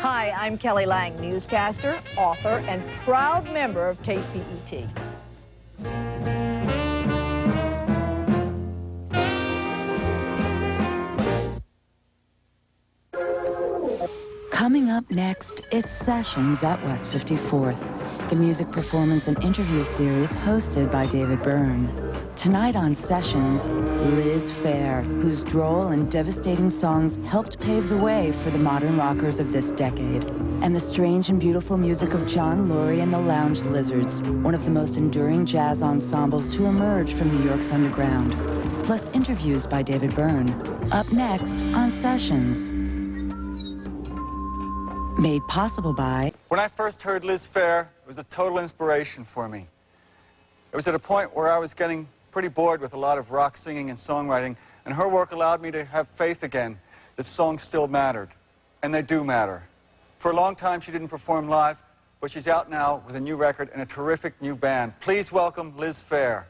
Hi, I'm Kelly Lang, newscaster, author, and proud member of KCET. Coming up next, it's Sessions at West 54th, the music performance and interview series hosted by David Byrne. Tonight on Sessions, Liz Phair, whose droll and devastating songs helped pave the way for the modern rockers of this decade, and the strange and beautiful music of John Lurie and the Lounge Lizards, one of the most enduring jazz ensembles to emerge from New York's underground. Plus interviews by David Byrne. Up next on Sessions. Made possible by... When I first heard Liz Phair, it was a total inspiration for me. It was at a point where I was getting pretty bored with a lot of rock singing and songwriting, and her work allowed me to have faith again that songs still mattered, and they do matter. For a long time, she didn't perform live, but she's out now with a new record and a terrific new band. Please welcome Liz Phair.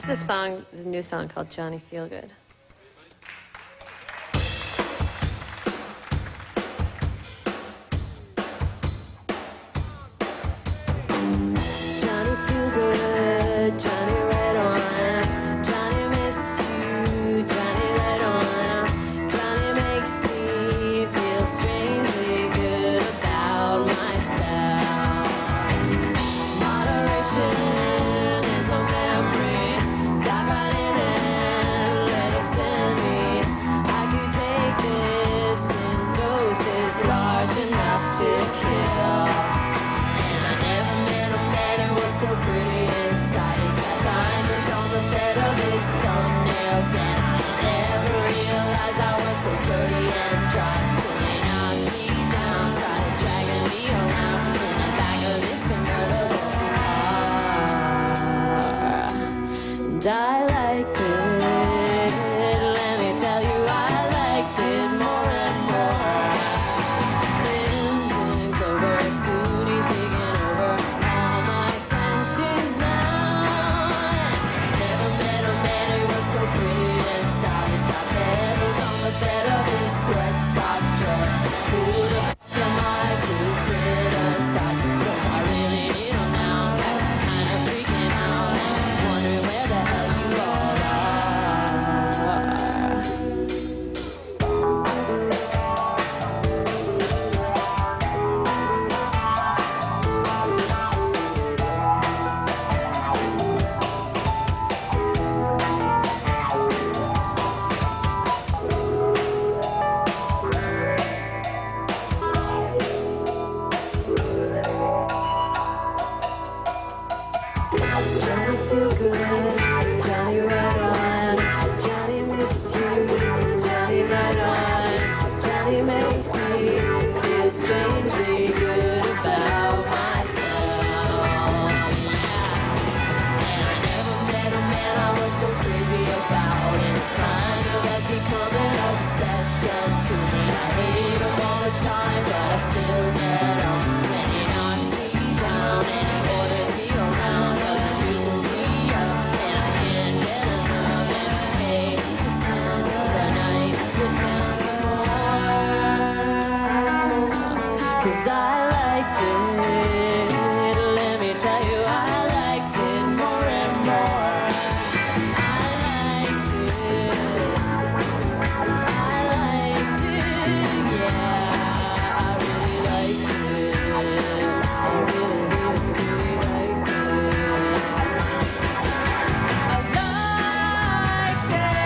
is a song, a new song called Johnny Feelgood. Johnny Feelgood, Johnny right on, Johnny miss you, Johnny right on, Johnny makes me feel strangely good about myself. Moderation is a memory, dive right in and let it send me. I could take this in doses large enough to kill. So pretty inside, he's got diamonds on the bed of his thumbnails, and I never realized I was so dirty and dry till they knocked me down, started dragging me around in the back of this convertible car. And I liked it, let me tell you, I liked it more and more. Crimson Clover, soon he's taking over all my senses now. Never met a man who was so pretty inside. He's got petals on the bed of his sweat soft dress. Who the f*** am I to criticize? 'Cause I really need him now. In fact, I'm kind of freaking out and wondering where the hell you all are. Johnny feel good, Johnny right on, Johnny miss you, Johnny right on, Johnny makes me feel strangely good about myself. Yeah. And I never met a man I was so crazy about, and it kind of has become an obsession to me. I hate him all the time, but I still get him. And he knocks me down and he orders me around, 'cause it loosens me up and I can't get enough. And I hate to spend the night with him some more, 'cause I liked it, let me tell you, I liked it more and more. I liked it, I liked it, yeah, I really liked it, I really, really, really liked it. I liked it,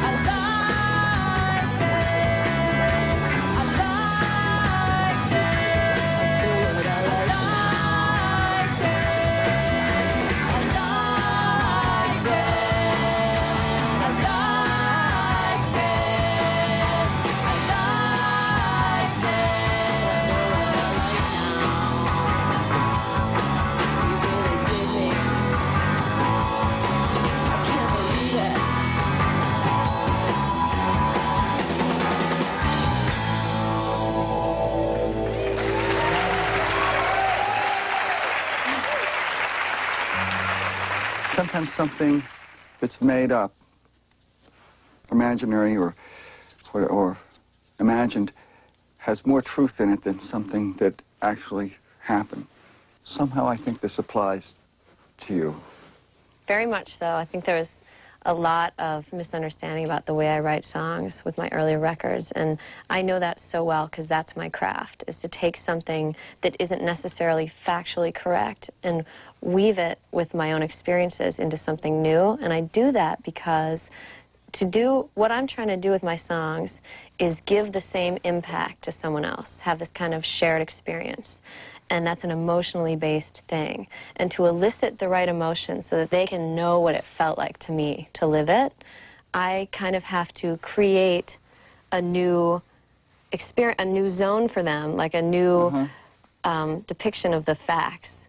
I liked it, I liked it, good, I liked it, I liked it, I liked it, I liked it, I liked it, I know what I like now. You really did me. I can't believe it. Sometimes something that's made up, imaginary or imagined, has more truth in it than something that actually happened. Somehow I think this applies to you. Very much so. I think there was a lot of misunderstanding about the way I write songs with my earlier records, and I know that so well because that's my craft, is to take something that isn't necessarily factually correct and weave it with my own experiences into something new. And I do that because to do what I'm trying to do with my songs is give the same impact to someone else, have this kind of shared experience. And that's an emotionally based thing. And to elicit the right emotion so that they can know what it felt like to me to live it, I kind of have to create a new experience, a new zone for them, like a new depiction of the facts,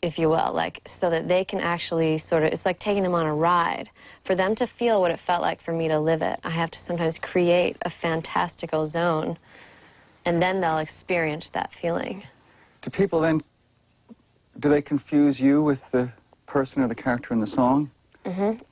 if you will, like so that they can actually sort of, it's like taking them on a ride. For them to feel what it felt like for me to live it, I have to sometimes create a fantastical zone, and then they'll experience that feeling. Do people then, do they confuse you with the person or the character in the song?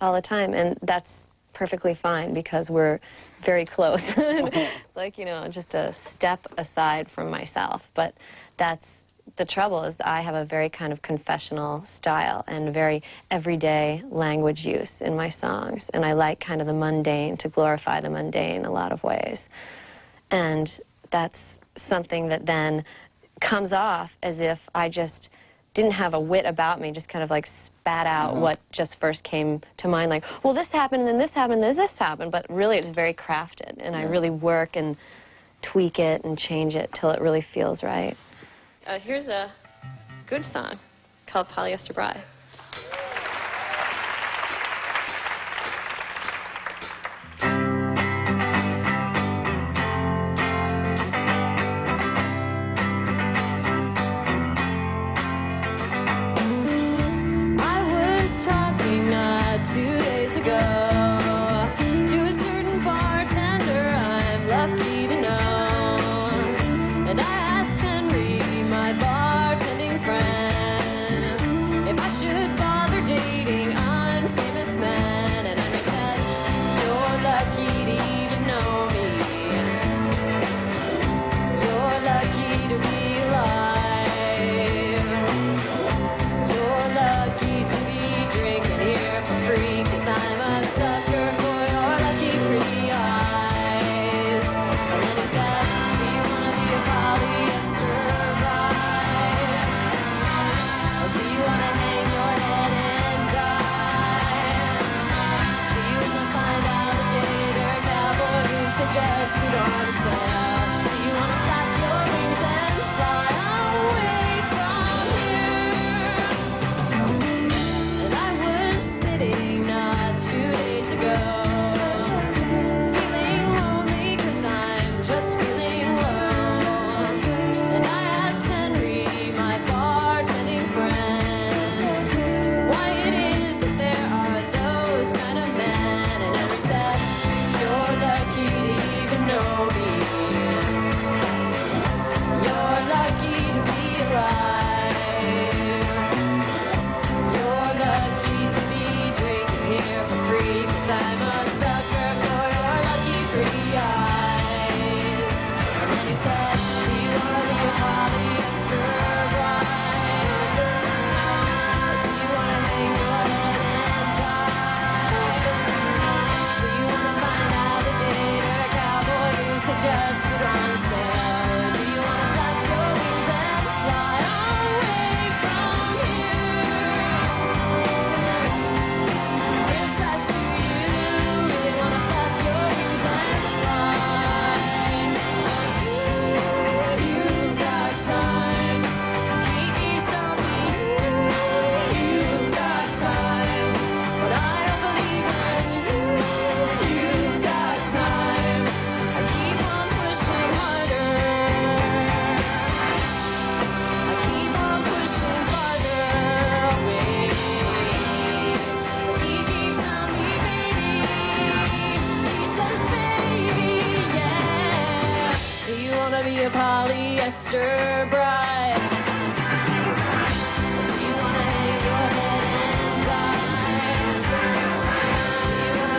all the time, and that's perfectly fine because we're very close. It's like, you know, just a step aside from myself. But that's the trouble, is that I have a very kind of confessional style and very everyday language use in my songs, and I like kind of the mundane, to glorify the mundane in a lot of ways. And that's something that then comes off as if I just didn't have a wit about me, just kind of like spat out what just first came to mind, like, well, this happened, and then this happened, and then this happened, but really it's very crafted, and I really work and tweak it and change it till it really feels right. Here's a good song called Polyester Bride. Polyester bride. Do you wanna hang your head and die? Do you wanna find alligator cowboy boots that just put on sale? Do you wanna flap your wings and fly away from here? Do you wanna be a polyester bride? Away from here. Do you wanna be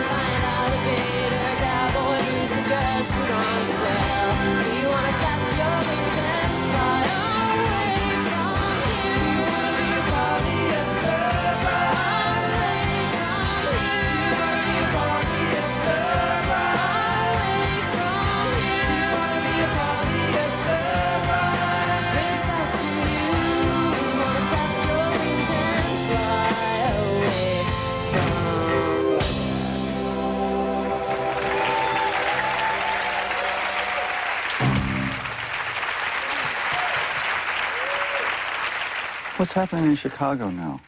a polyester bride? Away from here. Do you wanna be a polyester What's happening in Chicago now?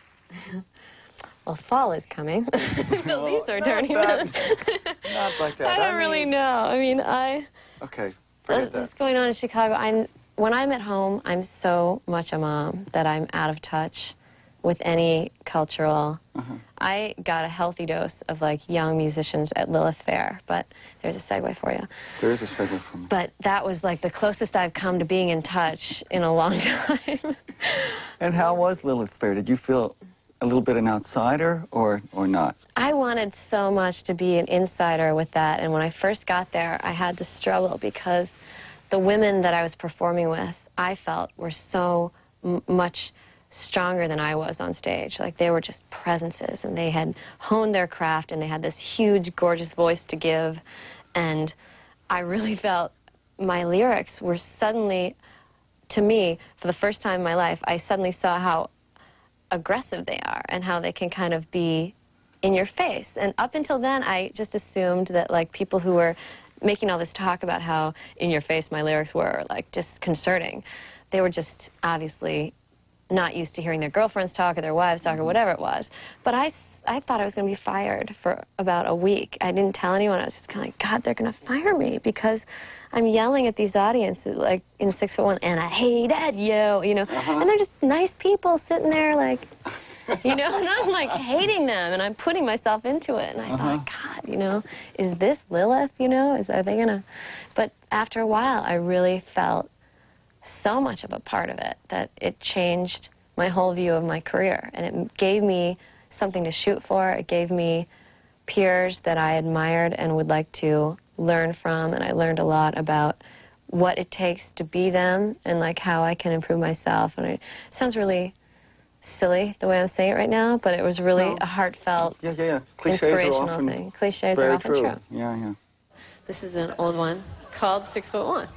Well, fall is coming. The leaves are turning. Not like that. I don't really know. I mean, Okay, forget that. what's going on in Chicago? When I'm at home, I'm so much a mom that I'm out of touch with any cultural. I got a healthy dose of like young musicians at Lilith Fair, but there's a segue for you. There is a segue for me. But that was like the closest I've come to being in touch in a long time. And how was Lilith Fair? Did you feel a little bit an outsider or not? I wanted so much to be an insider with that, and when I first got there, I had to struggle because the women that I was performing with, I felt, were so much stronger than I was on stage. Like, they were just presences, and they had honed their craft, and they had this huge, gorgeous voice to give, and I really felt my lyrics were suddenly, to me, for the first time in my life, I suddenly saw how aggressive they are and how they can kind of be in your face. And up until then, I just assumed that, like, people who were making all this talk about how in your face my lyrics were, like, disconcerting, they were just obviously not used to hearing their girlfriends talk or their wives talk or whatever it was. But I thought I was going to be fired for about a week. I didn't tell anyone. I was just kind of like, God, they're going to fire me because I'm yelling at these audiences, like, in 6'1", and I hated you, you know. And they're just nice people sitting there, like, you know, and I'm, like, hating them, and I'm putting myself into it. And I thought, God, you know, is this Lilith, you know? Are they going to... But after a while, I really felt so much of a part of it that it changed my whole view of my career, and it gave me something to shoot for. It gave me peers that I admired and would like to learn from, and I learned a lot about what it takes to be them and, like, how I can improve myself. And it sounds really silly the way I'm saying it right now, but it was really a heartfelt, inspirational thing. Cliches are often true. Yeah. This is an old one called 6'1".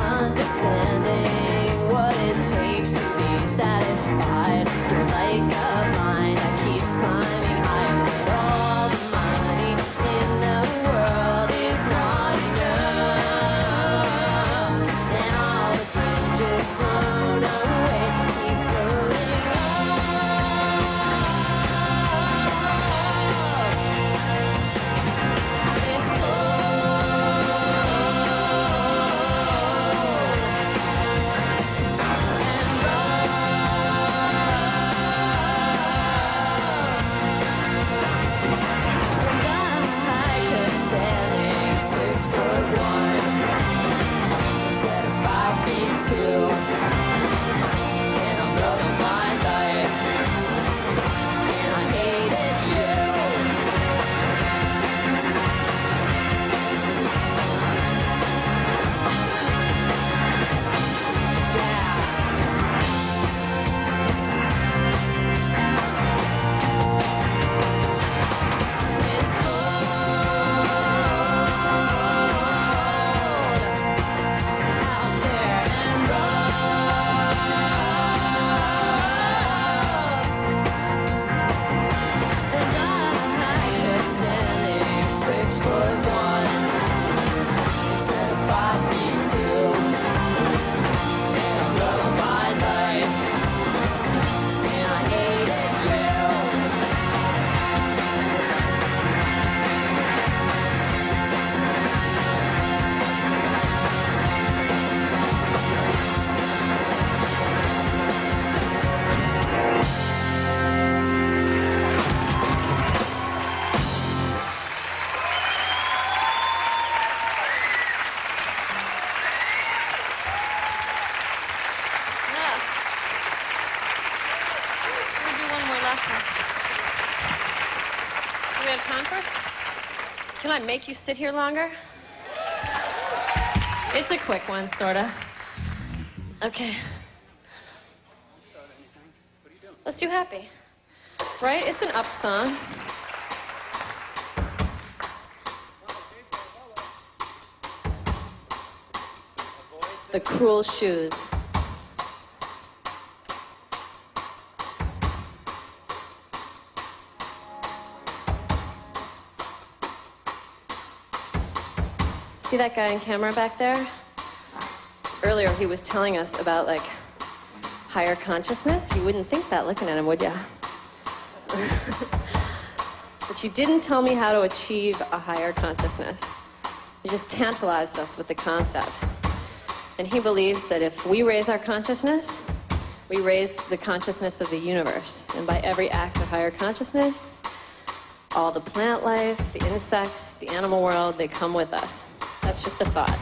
Understanding what it takes to be satisfied. You're like a vine that keeps climbing higher, but all the money in the world is not enough, and all the bridges blown away keep floating up. It's Can I make you sit here longer? It's a quick one, sorta. Okay. Let's do Happy. Right? It's an up song. The Cruel Shoes. See that guy on camera back there? Earlier he was telling us about like higher consciousness. You wouldn't think that looking at him, would ya? But you didn't tell me how to achieve a higher consciousness. You just tantalized us with the concept. And he believes that if we raise our consciousness, we raise the consciousness of the universe. And by every act of higher consciousness, all the plant life, the insects, the animal world, they come with us. That's just a thought.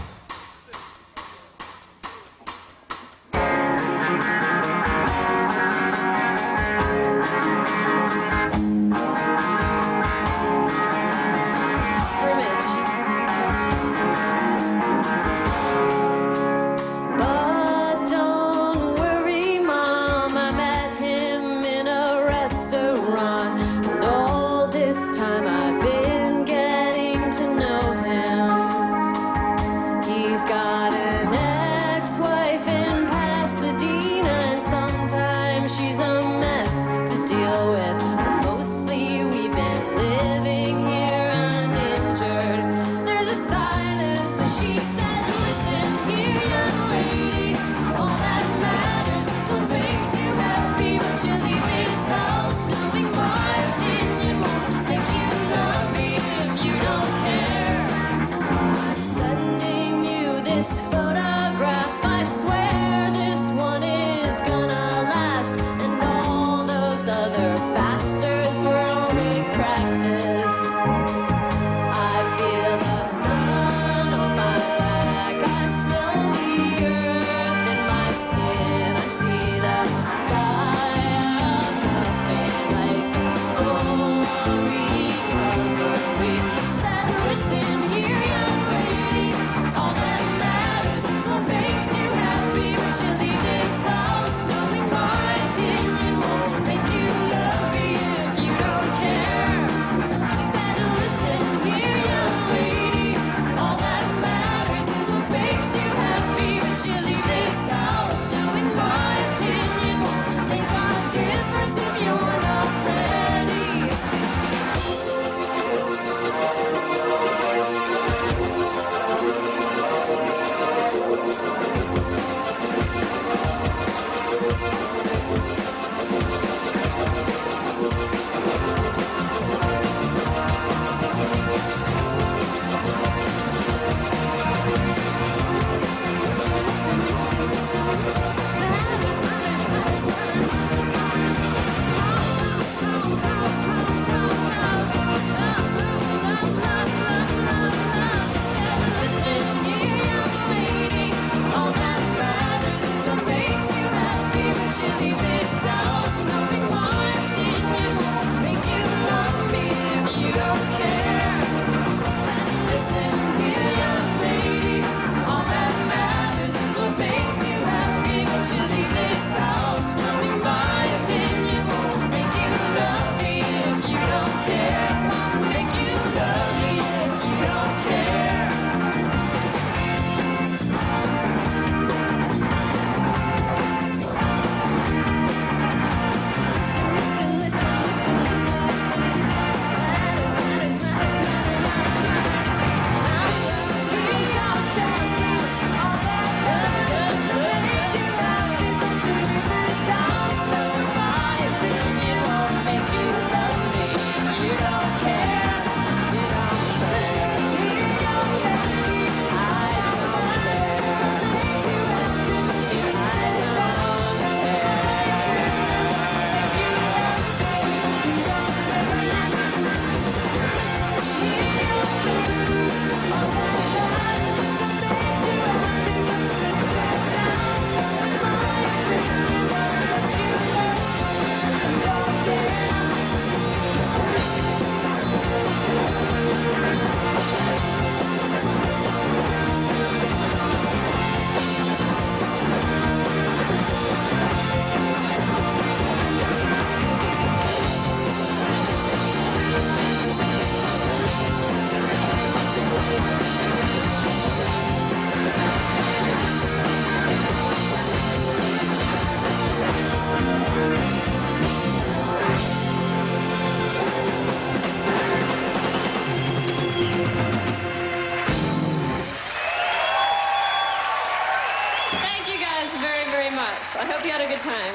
much. I hope you had a good time.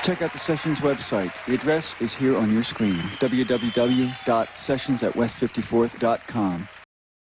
Check out the Sessions website. The address is here on your screen, www.sessionsatwest54th.com.